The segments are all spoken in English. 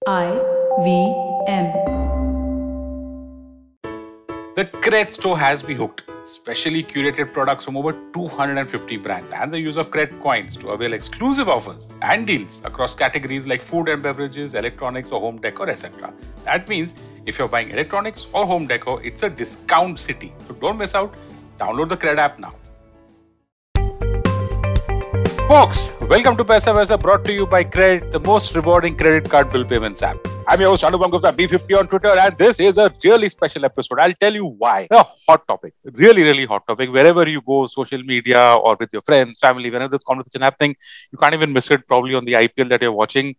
IVM. The Cred store has me hooked. Specially curated products from over 250 brands and the use of Cred coins to avail exclusive offers and deals across categories like food and beverages, electronics or home decor, etc. That means if you're buying electronics or home decor, it's a discount city. So don't miss out. Download the Cred app now. Folks, welcome to Paisa Vaisa, brought to you by Cred, the most rewarding credit card bill payments app. I'm your host Anupam Gupta, B50 on Twitter, and this is a really special episode. I'll tell you why. A hot topic, really hot topic. Wherever you go, social media or with your friends, family, whenever there's conversation happening, you can't even miss it probably on the IPL that you're watching.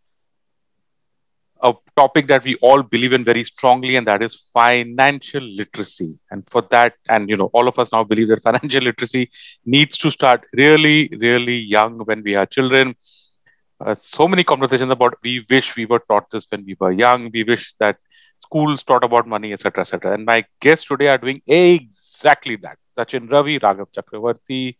A topic that we all believe in very strongly, and that is financial literacy. And for that, and all of us now believe that financial literacy needs to start really young when we are children. So many conversations about we wish we were taught this when we were young. We wish that schools taught about money, etc., etc. And my guests today are doing exactly that. Sachin Ravi, Raghav Chakravarti,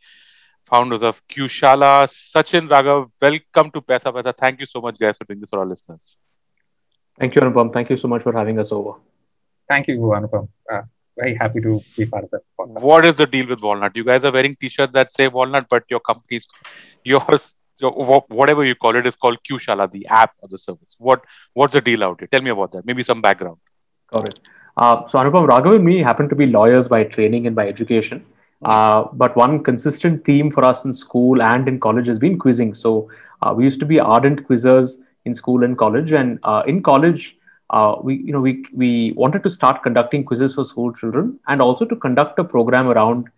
founders of Q-Shala. Sachin, Raghav, welcome to Paisa Vaisa. Thank you so much, guys, for doing this for our listeners. Thank you, Anupam. Thank you so much for having us over. Thank you, Anupam. Very happy to be part of that podcast. What is the deal with Walnut? You guys are wearing t-shirts that say Walnut, but your company's, whatever you call it, is called Q-Shala, the app or the service. What's the deal out here? Tell me about that. Maybe some background. Got it. So Anupam, Raghav and me happen to be lawyers by training and by education. But one consistent theme for us in school and in college has been quizzing. So we used to be ardent quizzers in school and college. And in college, we wanted to start conducting quizzes for school children and also to conduct a program around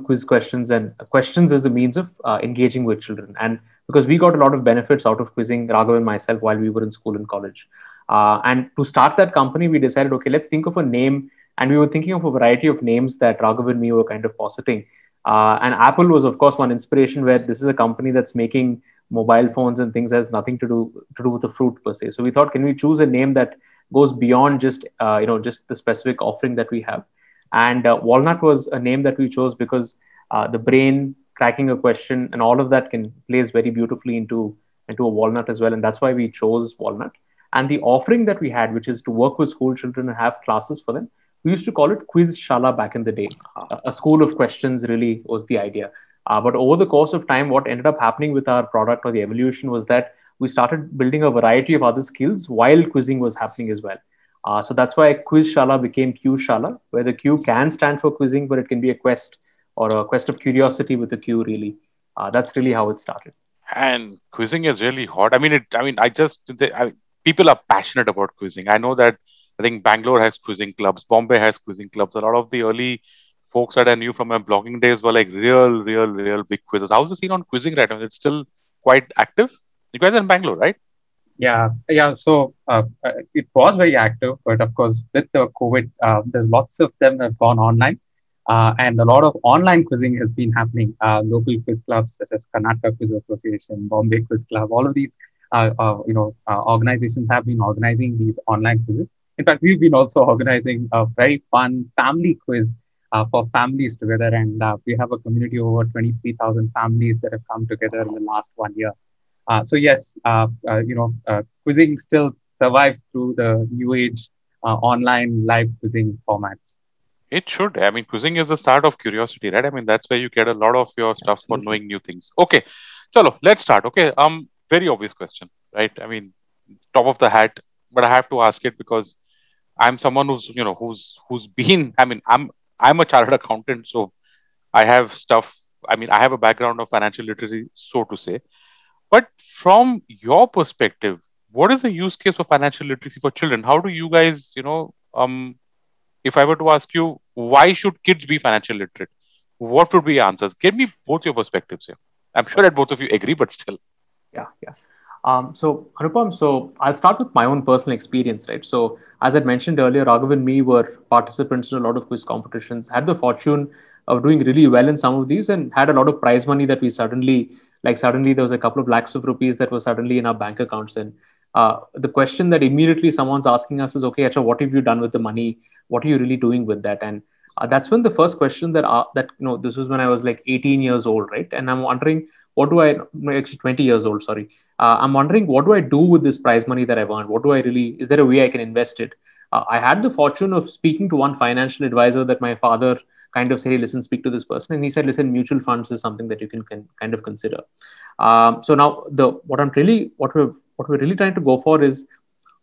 quiz questions and questions as a means of engaging with children. And because we got a lot of benefits out of quizzing, Raghav and myself, while we were in school and college. And to start that company, we decided, okay, let's think of a name. And we were thinking of a variety of names that Raghav and me were kind of positing. And Apple was, of course, one inspiration, where this is a company that's making mobile phones and things that has nothing to do with the fruit per se. So we thought, can we choose a name that goes beyond just the specific offering that we have? And Walnut was a name that we chose because the brain cracking a question and all of that plays very beautifully into a walnut as well. And that's why we chose Walnut. And the offering that we had, which is to work with school children and have classes for them, we used to call it Quiz-Shala back in the day. A school of questions really was the idea. But over the course of time, what ended up happening with our product or the evolution was that we started building a variety of other skills while quizzing was happening as well. So that's why Quiz-Shala became Q-Shala, where the Q can stand for quizzing, but it can be a quest or a quest of curiosity with a Q, really. That's really how it started. And quizzing is really hot. People are passionate about quizzing. I know that I think Bangalore has quizzing clubs, Bombay has quizzing clubs. A lot of the early folks that I knew from my blogging days were like real big quizzes. How's the scene on quizzing right now? It's still quite active. You guys are in Bangalore, right? Yeah. So it was very active, but of course, with the COVID, there's lots of them that have gone online. And a lot of online quizzing has been happening. Local quiz clubs such as Karnataka Quiz Association, Bombay Quiz Club, all of these organizations have been organizing these online quizzes. In fact, we've been also organizing a very fun family quiz for families together. And we have a community of over 23,000 families that have come together in the last 1 year. So yes, quizzing still survives through the new age online live quizzing formats. It should. I mean, quizzing is the start of curiosity, right? I mean, that's where you get a lot of your stuff for knowing new things. Okay, chalo, let's start. Okay, very obvious question, right? I mean, top of the hat, but I have to ask it because I'm someone who's been. I mean, I'm a chartered accountant, so I have stuff. I mean, I have a background of financial literacy, so to say. But from your perspective, what is the use case for financial literacy for children? How do you guys, if I were to ask you, why should kids be financial literate? What would be your answers? Give me both your perspectives here. I'm sure that both of you agree, but still. Yeah. So Anupam, I'll start with my own personal experience, right? So as I mentioned earlier, Raghav and me were participants in a lot of quiz competitions, had the fortune of doing really well in some of these and had a lot of prize money that we suddenly there was a couple of lakhs of rupees that were suddenly in our bank accounts. And the question that immediately someone's asking us is, okay, Acha, what have you done with the money? What are you really doing with that? And that's when the first question this was when I was like 18 years old, right? And I'm wondering, what do I, actually 20 years old, sorry. I'm wondering, what do I do with this prize money that I've earned? What do I really, is there a way I can invest it? I had the fortune of speaking to one financial advisor that my father kind of said, hey, listen, speak to this person. And he said, listen, mutual funds is something that you can kind of consider. So now what we're really trying to go for is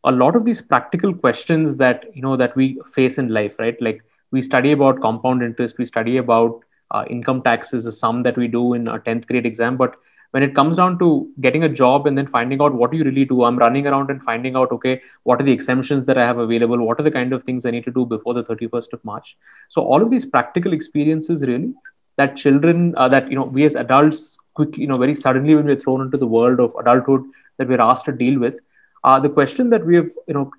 a lot of these practical questions that that we face in life, right? Like, we study about compound interest, we study about income taxes, a sum that we do in our 10th grade exam. But when it comes down to getting a job and then finding out what do you really do, I'm running around and finding out, okay, what are the exemptions that I have available, what are the kind of things I need to do before the 31st of March. So all of these practical experiences, really, that children, that we as adults quickly, very suddenly, when we're thrown into the world of adulthood, that we're asked to deal with. The question that we have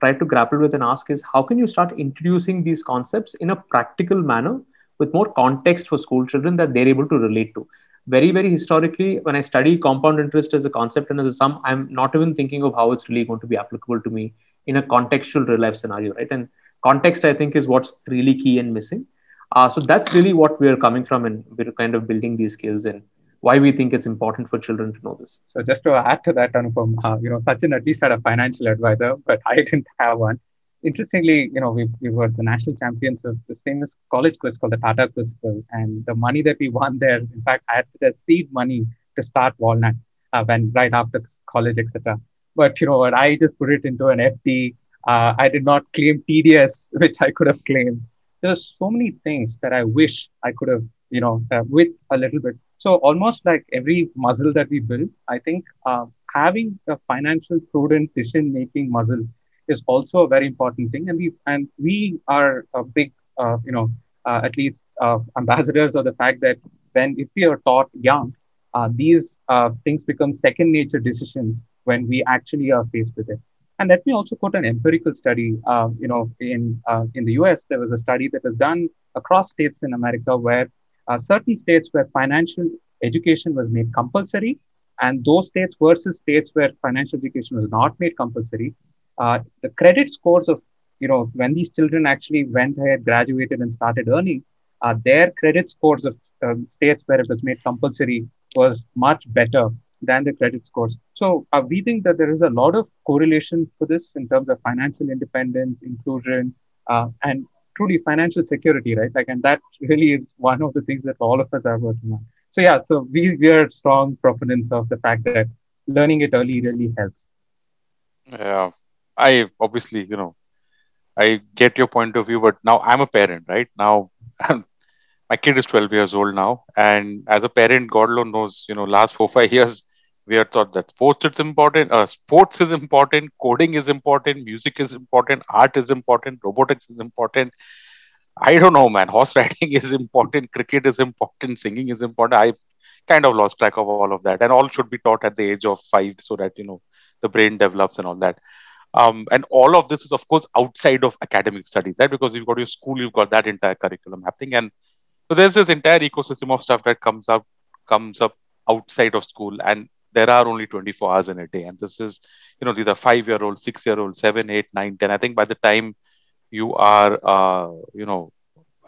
tried to grapple with and ask is, how can you start introducing these concepts in a practical manner with more context for school children that they're able to relate to? Very, very historically, when I study compound interest as a concept and as a sum, I'm not even thinking of how it's really going to be applicable to me in a contextual real life scenario, right? And context, I think, is what's really key and missing. So that's really what we're coming from, and we're kind of building these skills and why we think it's important for children to know this. So just to add to that, Anupam, Sachin at least had a financial advisor, but I didn't have one. Interestingly, we were the national champions of this famous college quiz called the Tata Quiz, and the money that we won there, in fact, I had the seed money to start Walnut when right after college, etc. But what, I just put it into an FD. I did not claim TDS, which I could have claimed. There's so many things that I wish I could have, with a little bit. So almost like every muscle that we build, I think having a financial prudent decision-making muscle is also a very important thing. And we are a big, at least ambassadors of the fact that if we are taught young, these things become second nature decisions when we actually are faced with it. And let me also quote an empirical study. In the US, there was a study that was done across states in America where certain states where financial education was made compulsory, and those states versus states where financial education was not made compulsory, the credit scores of, when these children actually went ahead, graduated, and started earning, their credit scores of states where it was made compulsory was much better than the credit scores. So we think that there is a lot of correlation for this in terms of financial independence, inclusion, and truly financial security, right? Like, and that really is one of the things that all of us are working on. So yeah, so we are strong proponents of the fact that learning it early really helps. Yeah, I obviously, I get your point of view, but now I'm a parent, right? Now, my kid is 12 years old now. And as a parent, God alone knows, last 4-5 years, we are taught that sports is important, coding is important, music is important, art is important, robotics is important. I don't know, man. Horse riding is important, cricket is important, singing is important. I kind of lost track of all of that. And all should be taught at the age of 5 so that, the brain develops and all that. And all of this is, of course, outside of academic studies, right? Because you've got your school, you've got that entire curriculum happening. And so there's this entire ecosystem of stuff that comes up outside of school. And there are only 24 hours in a day. And this is, these are 5-year-old, 6-year-old, 7, 8, 9, 10. I think by the time you are,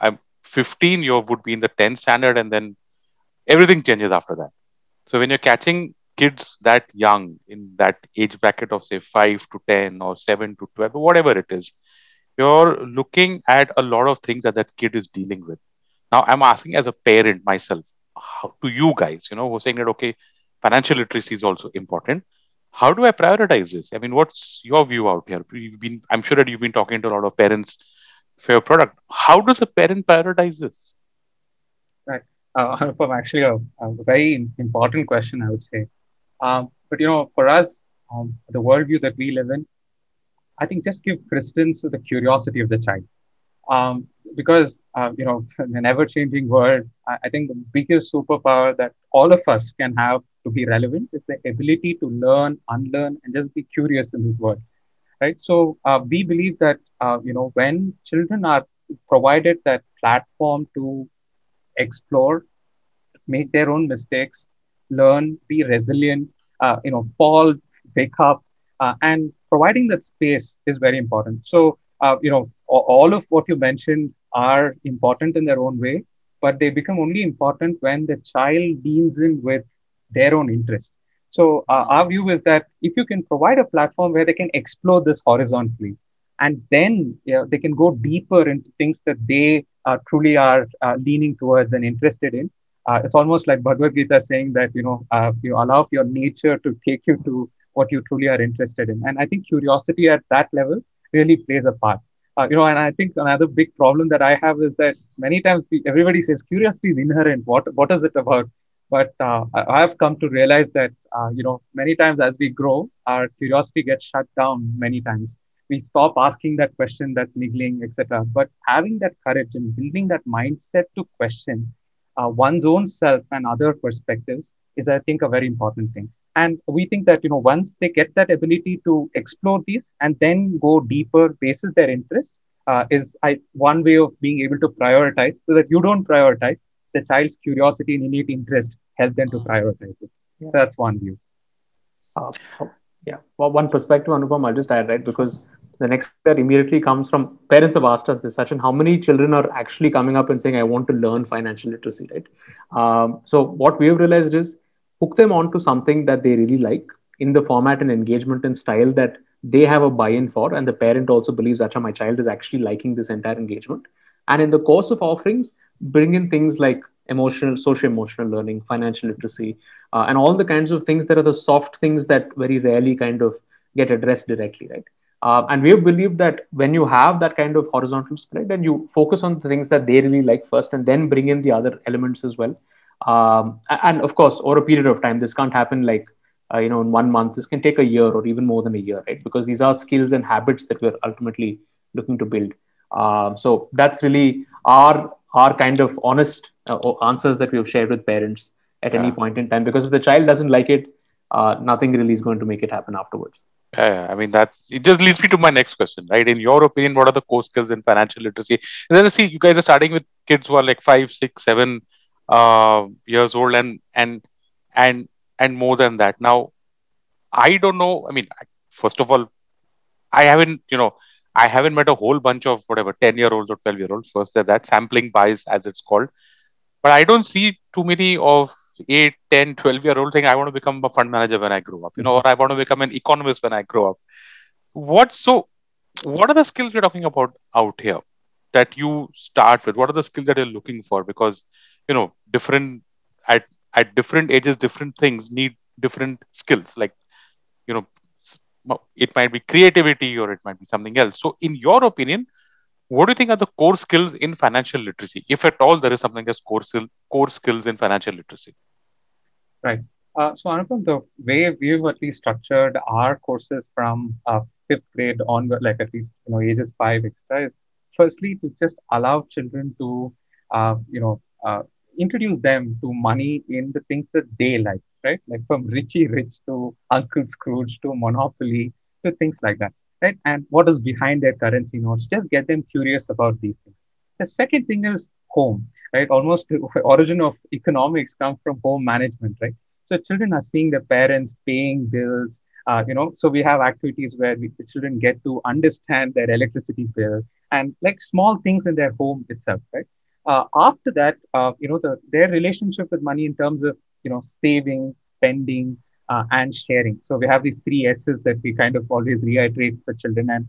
I'm 15, you would be in the 10th standard, and then everything changes after that. So when you're catching kids that young in that age bracket of say 5 to 10 or 7 to 12, or whatever it is, you're looking at a lot of things that kid is dealing with. Now, I'm asking as a parent myself, how to you guys, who are saying that, okay, financial literacy is also important. How do I prioritize this? I mean, what's your view out here? I'm sure that you've been talking to a lot of parents for your product. How does a parent prioritize this? Right. Actually, a very important question, I would say. But, for us, the worldview that we live in, I think just give precedence to the curiosity of the child. Because, in an ever-changing world, I think the biggest superpower that all of us can have to be relevant is the ability to learn, unlearn, and just be curious in this world, right? So we believe that, when children are provided that platform to explore, make their own mistakes, learn, be resilient, fall, wake up, and providing that space is very important. So, all of what you mentioned are important in their own way, but they become only important when the child leans in with their own interest. So our view is that if you can provide a platform where they can explore this horizontally, and then they can go deeper into things that they truly are leaning towards and interested in. It's almost like Bhagavad Gita saying that you allow your nature to take you to what you truly are interested in, and I think curiosity at that level really plays a part. And I think another big problem that I have is that many times everybody says curiosity is inherent. What is it about? But I have come to realize that many times as we grow, our curiosity gets shut down many times. We stop asking that question that's niggling, etc. But having that courage and building that mindset to question one's own self and other perspectives is, I think, a very important thing. And we think that once they get that ability to explore these and then go deeper, basis their interest, one way of being able to prioritize, so that you don't prioritize the child's curiosity and innate interest, help them to prioritize it. Yeah. So that's one view. Uh, yeah. Well, one perspective, Anupam, I'll just add, right? Because the next thing that immediately comes from parents have asked us this, Sachin, how many children are actually coming up and saying, I want to learn financial literacy, right? So what we have realized is hook them onto something that they really like in the format and engagement and style that they have a buy-in for. And the parent also believes, Acha, my child is actually liking this entire engagement. And in the course of offerings, bring in things like emotional, social emotional learning, financial literacy, and all the kinds of things that are the soft things that very rarely kind of get addressed directly, right? And we have believed that when you have that kind of horizontal spread and you focus on the things that they really like first and then bring in the other elements as well. And of course, over a period of time, this can't happen like, in 1 month. This can take a year or even more than a year, right? Because these are skills and habits that we're ultimately looking to build. So that's really our kind of honest answers that we've shared with parents at any point in time. Because if the child doesn't like it, nothing really is going to make it happen afterwards. I mean, it just leads me to my next question, right? In your opinion, what are the core skills in financial literacy? And then see, you guys are starting with kids who are like 5, 6, 7 years old and more than that. Now, I don't know. I mean, first of all, I haven't met a whole bunch of whatever 10-year-olds or 12-year-olds. First, that sampling bias, as it's called. But I don't see too many of 8, 10, 12-year-old saying, I want to become a fund manager when I grow up, or I want to become an economist when I grow up. What are the skills we're talking about out here that you start with? What are the skills that you're looking for? Because, different at different ages, different things need different skills. Like, it might be creativity or it might be something else. So in your opinion, what do you think are the core skills in financial literacy? If at all there is something as core skills in financial literacy. Right. So Anupam, the way we've at least structured our courses from 5th grade onward, like at least ages 5 extra, is firstly to just allow children to introduce them to money in the things that they like, right? Like from Richie Rich to Uncle Scrooge to Monopoly to things like that, right? And what is behind their currency notes? Just get them curious about these things. The second thing is home, right? Almost the origin of economics comes from home management, right? So children are seeing their parents paying bills, so we have activities where the children get to understand their electricity bill and like small things in their home itself, right? After that, their relationship with money in terms of, saving, spending, and sharing. So we have these 3 S's that we kind of always reiterate for children and,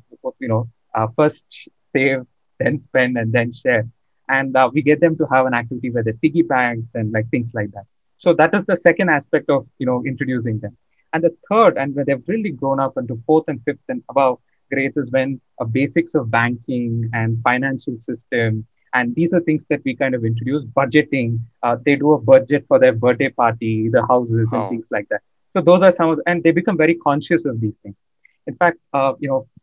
first save, then spend, and then share. And we get them to have an activity where they piggy banks and like things like that. So that is the second aspect of, introducing them. And the third, and when they've really grown up into 4th and 5th and above grades, is when basics of banking and financial system. And these are things that we kind of introduce. Budgeting, they do a budget for their birthday party, the houses and things like that. So those are some of and they become very conscious of these things. In fact, from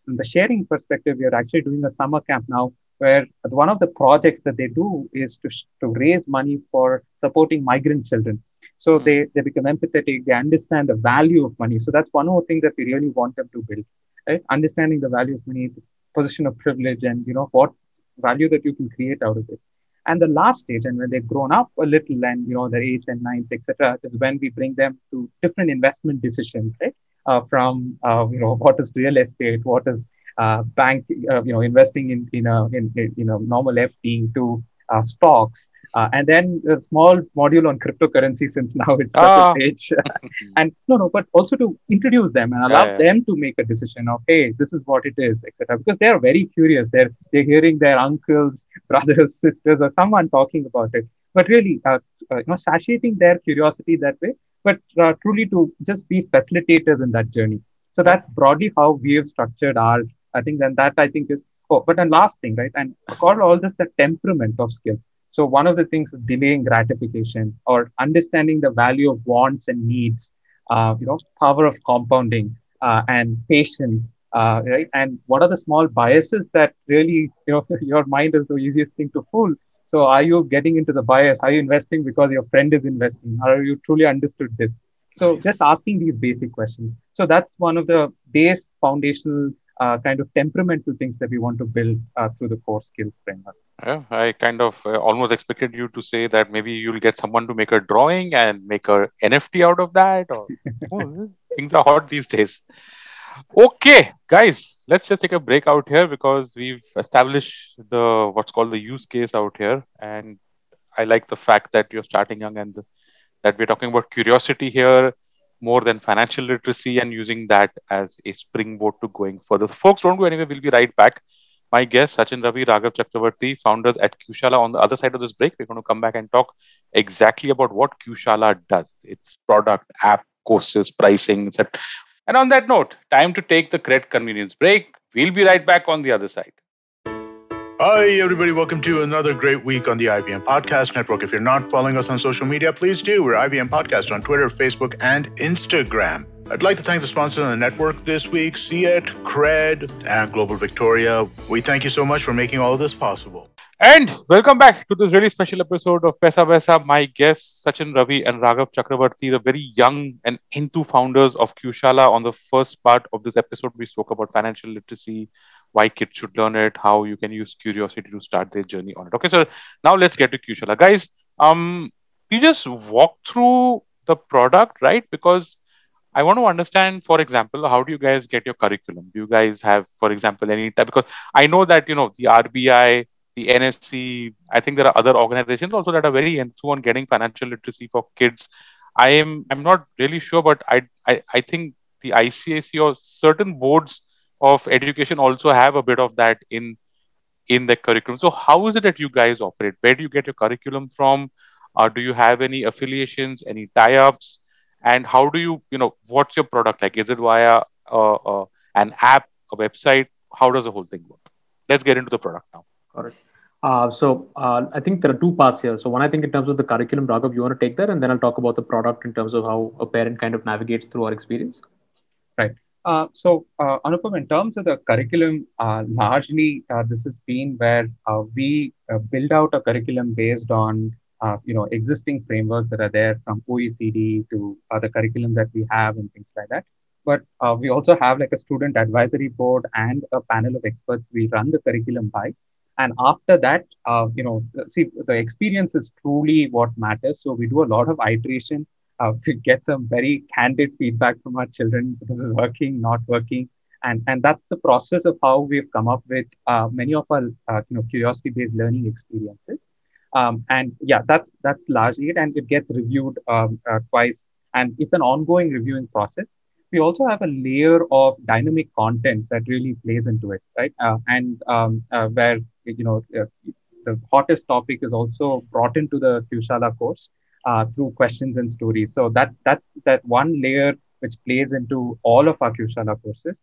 the sharing perspective, we are actually doing a summer camp now where one of the projects that they do is to raise money for supporting migrant children. So they become empathetic, they understand the value of money. So that's one more thing that we really want them to build, right? Understanding the value of money, the position of privilege, and what value that you can create out of it. And the last stage, and when they've grown up a little and their 8th and 9th, etc., is when we bring them to different investment decisions, right? From what is real estate, what is bank, investing in a normal FD to stocks, And then a small module on cryptocurrency, since now it's such a Ah, stage. And no, but also to introduce them and yeah, allow yeah. them to make a decision of, hey, this is what it is, etc. Because they are very curious. They're hearing their uncles, brothers, sisters, or someone talking about it. But really, satiating their curiosity that way, but truly to just be facilitators in that journey. So Yeah. that's broadly how we have structured our. I think then that I think is. Oh, but a last thing, right? And call all this the temperament of skills. So one of the things is delaying gratification or understanding the value of wants and needs, power of compounding and patience, right? And what are the small biases that really, your mind is the easiest thing to fool. So are you getting into the bias? Are you investing because your friend is investing? Are you truly understood this? So Nice. just asking these basic questions. So that's one of the base foundational kind of temperamental things that we want to build through the core skills framework. Yeah, I kind of almost expected you to say that maybe you'll get someone to make a drawing and make a NFT out of that, or oh, things are hot these days. Okay, guys, let's just take a break out here because we've established the what's called the use case out here, and I like the fact that you're starting young and that we're talking about curiosity here more than financial literacy and using that as a springboard to going further. Folks, don't go anywhere. We'll be right back. My guest, Sachin Ravi, Raghav Chakravarti, founders at Qshala. On the other side of this break, we're going to come back and talk exactly about what Qshala does, its product, app, courses, pricing, etc. And on that note, time to take the credit convenience break. We'll be right back on the other side. Hi, everybody. Welcome to another great week on the IBM Podcast Network. If you're not following us on social media, please do. We're IBM Podcast on Twitter, Facebook, and Instagram. I'd like to thank the sponsors on the network this week, CET, Cred, and Global Victoria. We thank you so much for making all of this possible. And welcome back to this really special episode of Paisa Vaisa. My guests, Sachin Ravi and Raghav Chakravarti, the very young and into founders of Qshala. On the first part of this episode, we spoke about financial literacy, why kids should learn it, how you can use curiosity to start their journey on it. Okay, so now let's get to Qshala. Guys, you just walk through the product, right? Because I want to understand, for example, how do you guys get your curriculum? Do you guys have, for example, any type? Because I know that, the RBI, the NSC, I think there are other organizations also that are very enthused on getting financial literacy for kids. I'm not really sure, but I think the ICAC or certain boards of education also have a bit of that in the curriculum. So how is it that you guys operate? Where do you get your curriculum from? Do you have any affiliations, any tie-ups? And how do what's your product like? Is it via an app, a website? How does the whole thing work? Let's get into the product now. Correct. I think there are two parts here. So one, I think in terms of the curriculum, Raghav, you want to take that, and then I'll talk about the product in terms of how a parent kind of navigates through our experience. Right. Anupam, in terms of the curriculum, largely this has been where we build out a curriculum based on existing frameworks that are there from OECD to the curriculum that we have and things like that. But we also have like a student advisory board and a panel of experts we run the curriculum by. And after that, see, the experience is truly what matters. So we do a lot of iteration. We get some very candid feedback from our children. This is working, not working, and that's the process of how we've come up with many of our curiosity-based learning experiences. And yeah, that's largely it, and it gets reviewed twice, and it's an ongoing reviewing process. We also have a layer of dynamic content that really plays into it, right? Where the hottest topic is also brought into the Qshala course through questions and stories. So that's that one layer which plays into all of our Qshala courses.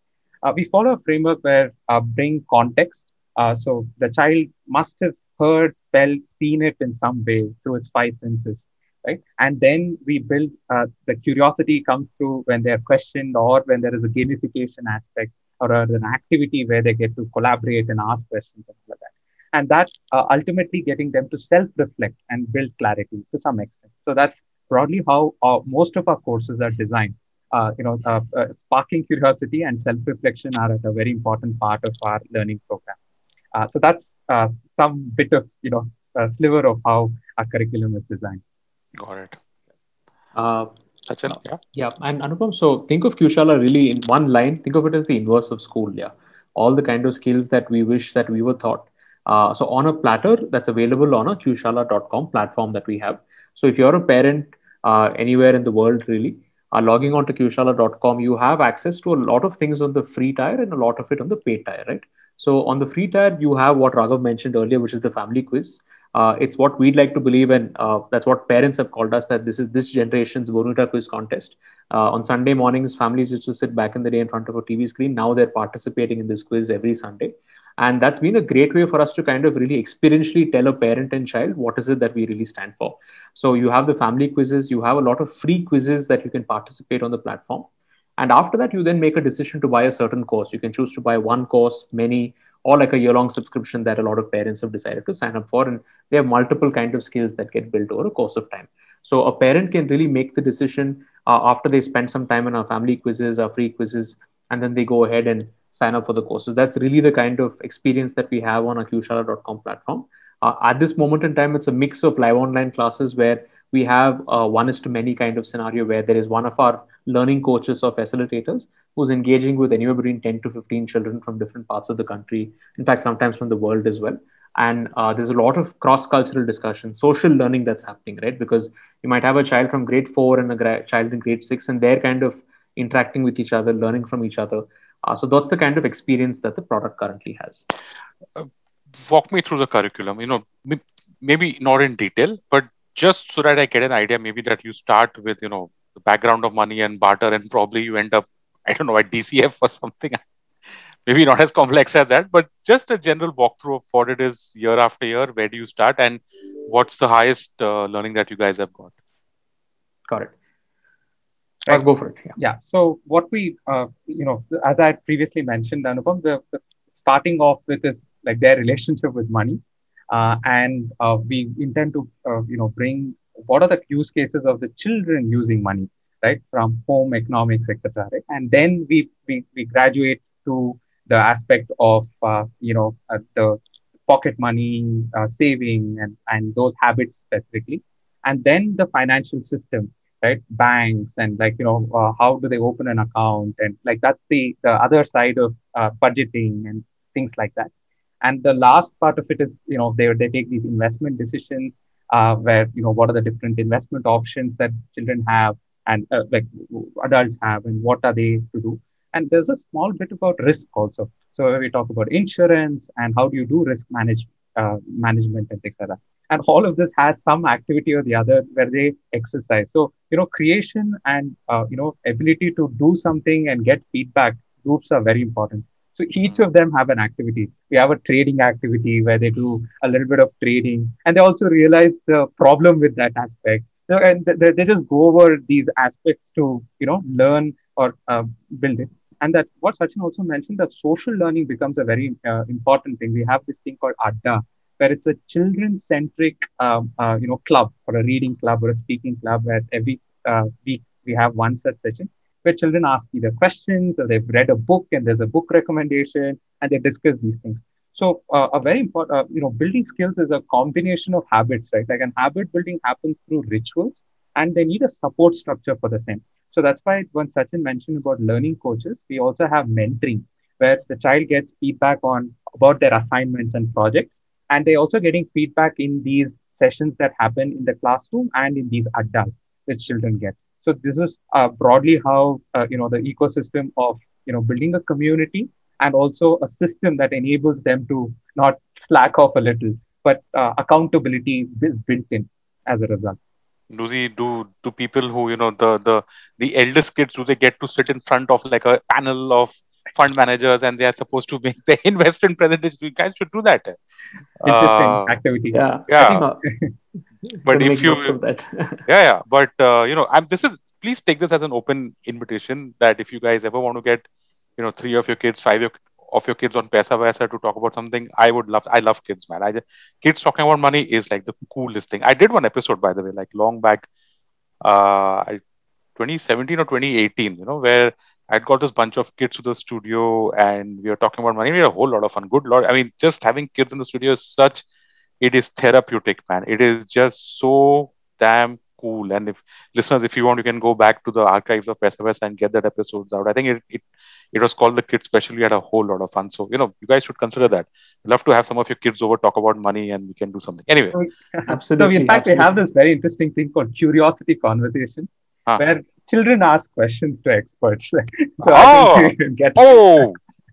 We follow a framework where bring context. So the child must have heard, felt, seen it in some way through its five senses, right? And then we build the curiosity comes through when they are questioned or when there is a gamification aspect or an activity where they get to collaborate and ask questions and all of that. And that ultimately getting them to self-reflect and build clarity to some extent. So that's broadly how most of our courses are designed. Sparking curiosity and self-reflection are at a very important part of our learning program. So that's some bit of a sliver of how our curriculum is designed. Got it. Sachin, yeah, and Anupam, so think of Qshala really in one line. Think of it as the inverse of school. Yeah, all the kind of skills that we wish that we were taught So on a platter that's available on a qshala.com platform that we have. So if you're a parent anywhere in the world, really, logging on to qshala.com, you have access to a lot of things on the free tier and a lot of it on the paid tier, right? So on the free tier, you have what Raghav mentioned earlier, which is the family quiz. It's what we'd like to believe, and that's what parents have called us, that this is this generation's Bonita quiz contest. On Sunday mornings, families used to sit back in the day in front of a TV screen. Now they're participating in this quiz every Sunday. And that's been a great way for us to kind of really experientially tell a parent and child what is it that we really stand for. So you have the family quizzes, you have a lot of free quizzes that you can participate on the platform. And after that, you then make a decision to buy a certain course. You can choose to buy one course, many, or like a year-long subscription that a lot of parents have decided to sign up for. And they have multiple kind of skills that get built over a course of time. So a parent can really make the decision after they spend some time in our family quizzes, our free quizzes, and then they go ahead and sign up for the courses. That's really the kind of experience that we have on our qshala.com platform. At this moment in time, it's a mix of live online classes where we have one is to many kind of scenario where there is one of our learning coaches or facilitators who's engaging with anywhere between 10 to 15 children from different parts of the country, in fact, sometimes from the world as well. And there's a lot of cross-cultural discussion, social learning that's happening, right? Because you might have a child from grade 4 and a child in grade 6, and they're kind of interacting with each other, learning from each other. So that's the kind of experience that the product currently has. Walk me through the curriculum, maybe not in detail, but just so that I get an idea, maybe that you start with, the background of money and barter, and probably you end up, I don't know, at DCF or something. Maybe not as complex as that, but just a general walkthrough of what it is year after year. Where do you start, and what's the highest learning that you guys have got? Got it. Right. Go for it. Yeah. So what we, as I had previously mentioned, Anupam, the starting off with is like their relationship with money, and we intend to, bring what are the use cases of the children using money, right, from home economics, etc. Right, and then we graduate to the aspect of, the pocket money, saving, and those habits specifically, and then the financial system, right, banks, and how do they open an account, and like that's the other side of budgeting and things like that. And the last part of it is, they take these investment decisions, where what are the different investment options that children have, and adults have, and what are they to do. And there's a small bit about risk also. So we talk about insurance and how do you do risk management and things like that. And all of this has some activity or the other where they exercise. So, creation and, ability to do something and get feedback loops are very important. So each of them have an activity. We have a trading activity where they do a little bit of trading, and they also realize the problem with that aspect. And they just go over these aspects to, learn or build it. And that's what Sachin also mentioned, that social learning becomes a very important thing. We have this thing called Adda, where it's a children-centric, club, or a reading club or a speaking club, where every week we have one such session where children ask either questions or they've read a book and there's a book recommendation and they discuss these things. So a very important, building skills is a combination of habits, right? Like, an habit building happens through rituals, and they need a support structure for the same. So that's why when Sachin mentioned about learning coaches, we also have mentoring, where the child gets feedback about their assignments and projects, and they're also getting feedback in these sessions that happen in the classroom and in these addas which children get. So this is broadly how the ecosystem of building a community, and also a system that enables them to not slack off a little, but accountability is built in as a result. Do people who, the eldest kids, do they get to sit in front of like a panel of fund managers and they are supposed to make the investment presentation? You guys should do that. Interesting activity. Yeah. But if you, but please take this as an open invitation, that if you guys ever want to get, 3 of your kids, 5 of your kids on Paisa to talk about something, I love kids, man. Kids talking about money is like the coolest thing. I did one episode, by the way, like long back, 2017 or 2018, where I'd got this bunch of kids to the studio and we were talking about money. We had a whole lot of fun. Good Lord. I mean, just having kids in the studio is it is therapeutic, man. It is just so damn cool. And if listeners, if you want, you can go back to the archives of SMS and get that episodes out. I think it was called The Kids Special. We had a whole lot of fun. So, you guys should consider that. I'd love to have some of your kids over, talk about money, and we can do something. Anyway. So, Absolutely. in fact, we absolutely. have this very interesting thing called curiosity conversations, where children ask questions to experts. So I think we can get.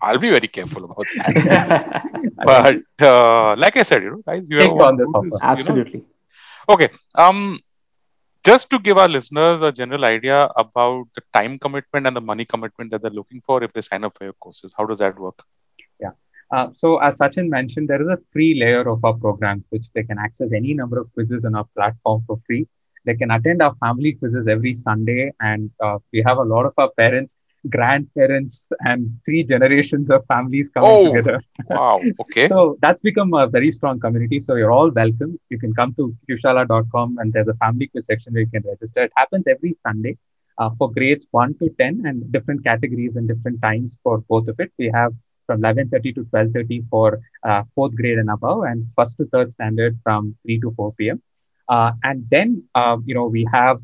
I'll be very careful about that. But like I said, guys, you Take have on this offer. Absolutely. Okay. Just to give our listeners a general idea about the time commitment and the money commitment that they're looking for if they sign up for your courses, how does that work? Yeah. So as Sachin mentioned, there is a free layer of our programs which they can access any number of quizzes on our platform for free. They can attend our family quizzes every Sunday, and we have a lot of our parents, grandparents, and 3 generations of families coming together. Wow. Okay. So that's become a very strong community. So you're all welcome. You can come to qshala.com and there's a family quiz section where you can register. It happens every Sunday for grades 1 to 10 and different categories and different times for both of it. We have from 11:30 to 12:30 for 4th grade and above, and 1st to 3rd standard from 3 to 4 p.m. And then, we have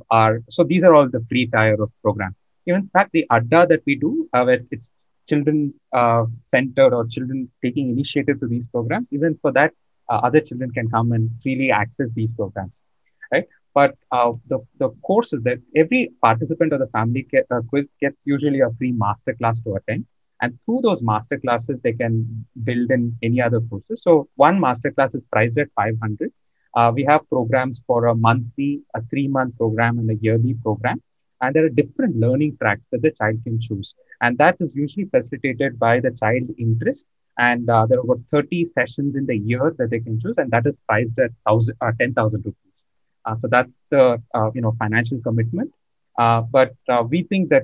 so these are all the free tier of programs. In fact, the Adda that we do, it's children centered or children taking initiative to these programs. Even for that, other children can come and freely access these programs, right? But the course is that every participant of the family quiz gets usually a free masterclass to attend. And through those masterclasses, they can build in any other courses. So one masterclass is priced at 500. We have programs for a 3-month program, and a yearly program. And there are different learning tracks that the child can choose. And that is usually facilitated by the child's interest. And there are about 30 sessions in the year that they can choose. And that is priced at 10,000 rupees. So that's the financial commitment. But we think that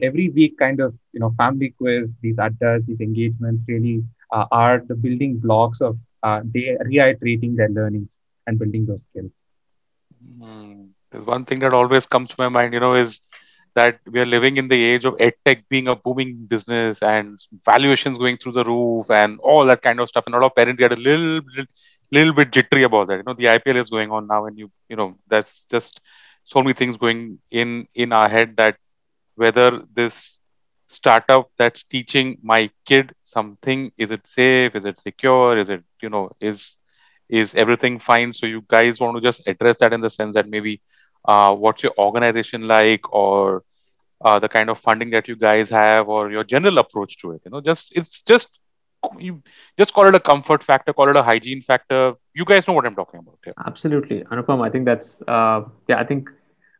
every week kind of family quiz, these addas, these engagements really are the building blocks of they reiterating their learnings and building those skills. There's one thing that always comes to my mind, is that we are living in the age of edtech being a booming business and valuations going through the roof and all that kind of stuff. And a lot of parents get a little bit jittery about that. The IPL is going on now, and that's just so many things going in our head that whether this startup that's teaching my kid something, is it safe, is it secure, is it is everything fine? So you guys want to just address that in the sense that maybe what's your organization like, or the kind of funding that you guys have, or your general approach to it. You just call it a comfort factor, call it a hygiene factor. You guys know what I'm talking about here. Absolutely, Anupam. I think that's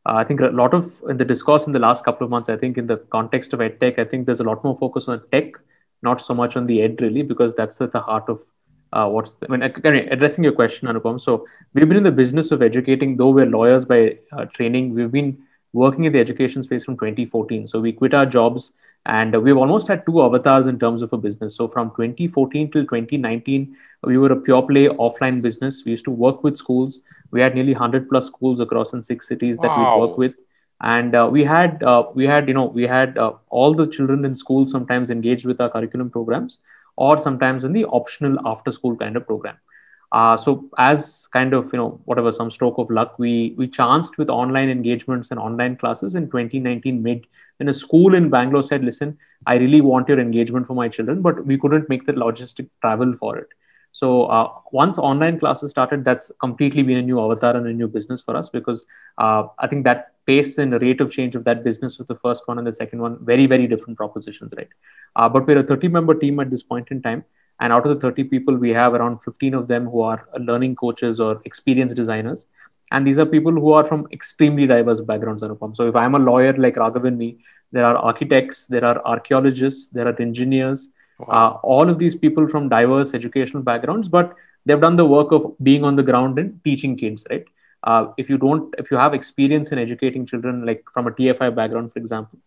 I think a lot of in the discourse in the last couple of months, I think in the context of EdTech, I think there's a lot more focus on tech, not so much on the ed really, because that's at the heart of addressing your question, Anupam. So we've been in the business of educating, though we're lawyers by training. We've been working in the education space from 2014. So we quit our jobs, and we've almost had 2 avatars in terms of a business. So from 2014 till 2019, we were a pure play offline business. We used to work with schools. We had nearly 100 plus schools across in 6 cities that we work with. And we had all the children in school sometimes engaged with our curriculum programs, or sometimes in the optional after school kind of program. So as kind of, some stroke of luck, we chanced with online engagements and online classes in 2019 mid, when a school in Bangalore said, listen, I really want your engagement for my children, but we couldn't make the logistic travel for it. So once online classes started, that's completely been a new avatar and a new business for us, because I think that pace and the rate of change of that business with the first one and the second one, very, very different propositions, right? But we're a 30-member team at this point in time. And out of the 30 people, we have around 15 of them who are learning coaches or experienced designers. And these are people who are from extremely diverse backgrounds, Anupam. So if I'm a lawyer like Raghav and me, there are architects, there are archaeologists, there are engineers, all of these people from diverse educational backgrounds, but they've done the work of being on the ground and teaching kids, right? If you have experience in educating children, like from a TFI background, for example,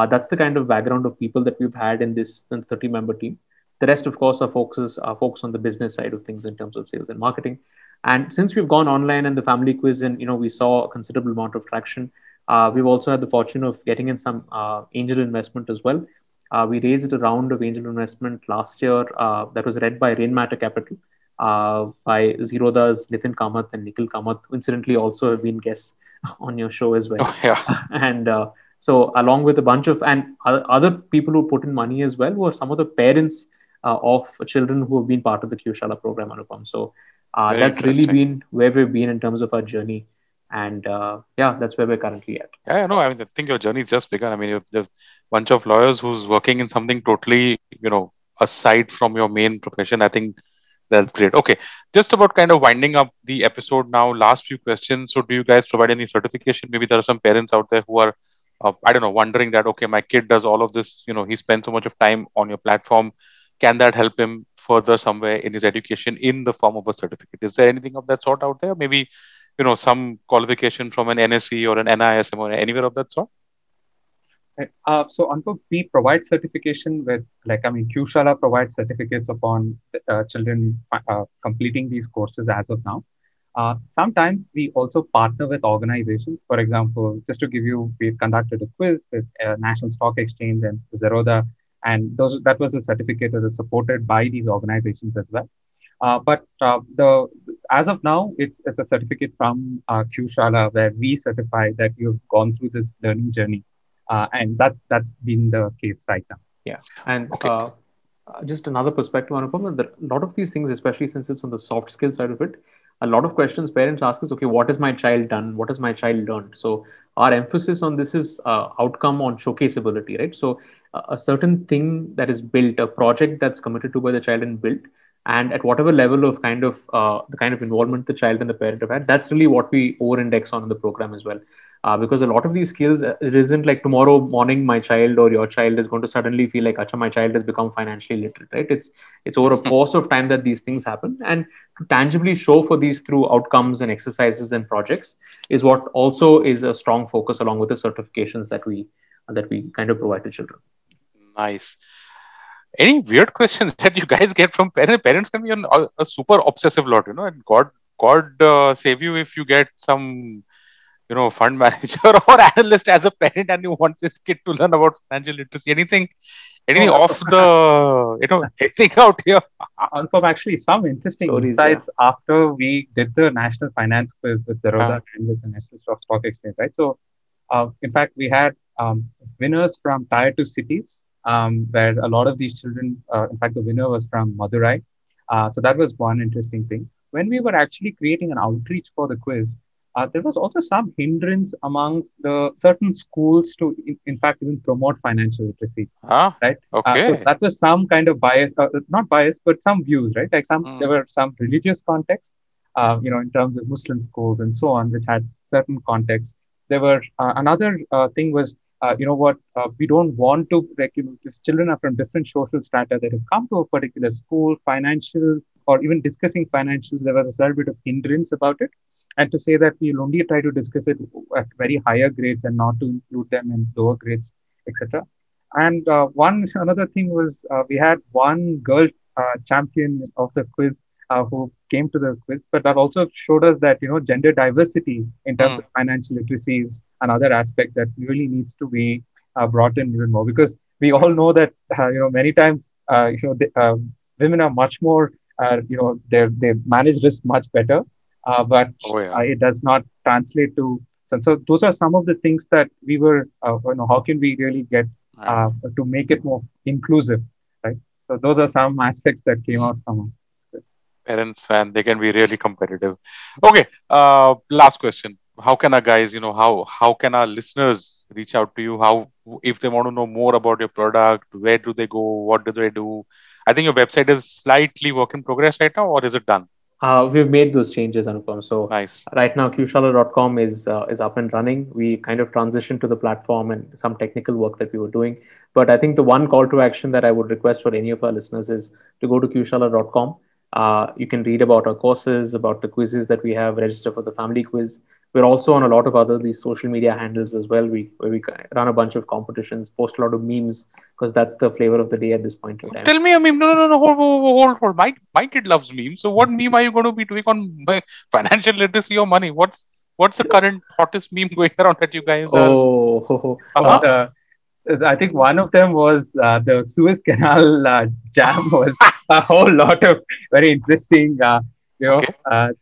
that's the kind of background of people that we've had in this 30-member team. The rest, of course, are focused on the business side of things in terms of sales and marketing. And since we've gone online and the family quiz, and we saw a considerable amount of traction, we've also had the fortune of getting in some angel investment as well. We raised a round of angel investment last year that was led by Rainmatter Capital, by Zerodha's Nitin Kamath and Nikhil Kamath, who incidentally also have been guests on your show as well. Oh, yeah. And so, along with a bunch of and other people who put in money as well were some of the parents of children who have been part of the Q-Shala program, Anupam. So that's really been where we've been in terms of our journey. And yeah, that's where we're currently at. Yeah, no, I mean, I think your journey is just begun. I mean, you're a bunch of lawyers who's working in something totally, aside from your main profession. I think that's great. Okay, just about kind of winding up the episode now. Last few questions. So, do you guys provide any certification? Maybe there are some parents out there who are, I don't know, wondering that, okay, my kid does all of this, he spends so much of time on your platform. Can that help him further somewhere in his education in the form of a certificate? Is there anything of that sort out there? Maybe, some qualification from an NSE or an NISM or anywhere of that sort? So Anupam, we provide certification with, Q-Shala provides certificates upon children completing these courses as of now. Sometimes we also partner with organizations. For example, just to give you, we've conducted a quiz with National Stock Exchange and Zerodha, and that was a certificate that is supported by these organizations as well. But as of now, it's a certificate from Q-Shala where we certify that you've gone through this learning journey. And that's been the case right now. Yeah. And just another perspective, Anupam, that a lot of these things, especially since it's on the soft skill side of it, a lot of questions parents ask us, okay, what has my child done? What has my child learned? So our emphasis on this is outcome on showcaseability, right? So a certain thing that is built, a project that's committed to by the child and built, and at whatever level of the kind of involvement the child and the parent have had, that's really what we over-index on in the program as well. Because a lot of these skills, it isn't like tomorrow morning my child or your child is going to suddenly feel like, acha, my child has become financially literate, right? It's over a course of time that these things happen, and to tangibly show for these through outcomes and exercises and projects is what also is a strong focus along with the certifications that we kind of provide to children. Nice. Any weird questions that you guys get from parents? Parents can be a super obsessive lot, and God save you if you get some, fund manager or analyst as a parent and you want his kid to learn about financial literacy. Anything off the, anything out here? Anupam, actually, some interesting insights after we did the National Finance Quiz with Zerodha and with the National Stock Exchange, right? So, in fact, we had winners from Tier 2 cities, where a lot of these children, in fact, the winner was from Madurai. So that was one interesting thing. When we were actually creating an outreach for the quiz, there was also some hindrance amongst the certain schools to, in fact, even promote financial literacy. Right? Okay. So that was some kind of bias, not bias, but some views, right? Like there were some religious contexts, in terms of Muslim schools and so on, which had certain contexts. There were another thing was, we don't want to, if children are from different social strata that have come to a particular school, financial, or even discussing financial, there was a little bit of hindrance about it. And to say that we'll only try to discuss it at very higher grades and not to include them in lower grades, etc. And another thing was we had one girl champion of the quiz who came to the quiz, but that also showed us that gender diversity in terms of financial literacy is another aspect that really needs to be brought in even more, because we all know that many times women are much more they manage risk much better. But it does not translate to. So those are some of the things that we were, how can we really get to make it more inclusive, right? So those are some aspects that came out from parents, they can be really competitive. Okay, last question. How can our guys, how can our listeners reach out to you? How, if they want to know more about your product, where do they go? What do they do? I think your website is slightly work in progress right now, or is it done? We've made those changes, Anupam. So nice. Right now, qshala.com is up and running. We kind of transitioned to the platform and some technical work that we were doing. But I think the one call to action that I would request for any of our listeners is to go to qshala.com. You can read about our courses, about the quizzes that we have, register for the family quiz. We're also on a lot of these social media handles as well. Where we run a bunch of competitions, post a lot of memes, because that's the flavor of the day at this point in time. Tell me a meme. No, hold. My kid loves memes. So what meme are you going to be doing on financial literacy or money? What's the current hottest meme going around that you guys are? I think one of them was the Suez Canal jam was a whole lot of very interesting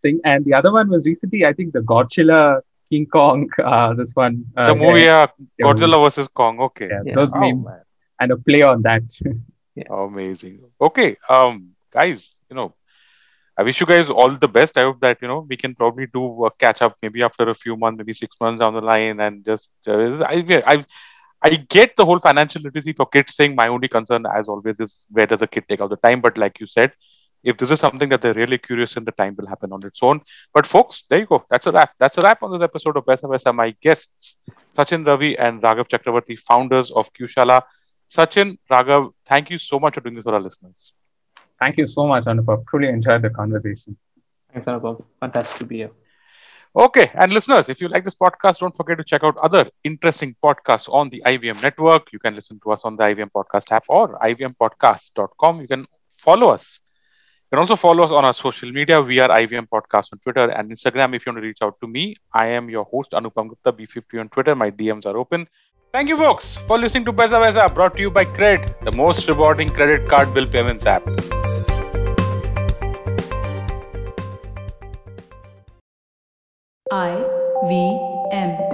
thing. And the other one was recently, I think, the Godzilla King Kong, this one. The movie Godzilla versus Kong. Okay. Yeah. Those memes and a play on that. Amazing. Okay, guys, I wish you guys all the best. I hope that we can probably do a catch up maybe after a few months, maybe 6 months down the line, and just I get the whole financial literacy for kids thing. My only concern, as always, is where does the kid take out the time? But like you said, if this is something that they're really curious in, the time will happen on its own. But folks, there you go. That's a wrap. That's a wrap on this episode of Paisa Vaisa. My guests, Sachin Ravi and Raghav Chakravarti, founders of Qshala. Sachin, Raghav, thank you so much for doing this for our listeners. Thank you so much, Anupam. Truly enjoyed the conversation. Thanks, Anupam. Fantastic to be here. Okay, and listeners, if you like this podcast, don't forget to check out other interesting podcasts on the IVM network. You can listen to us on the IVM Podcast app or ivmpodcast.com. You can follow us. You can also follow us on our social media. We are IVM Podcast on Twitter and Instagram. If you want to reach out to me, I am your host, Anupam Gupta, B50 on Twitter. My DMs are open. Thank you, folks, for listening to Paisa Vaisa, brought to you by Cred, the most rewarding credit card bill payments app. IVM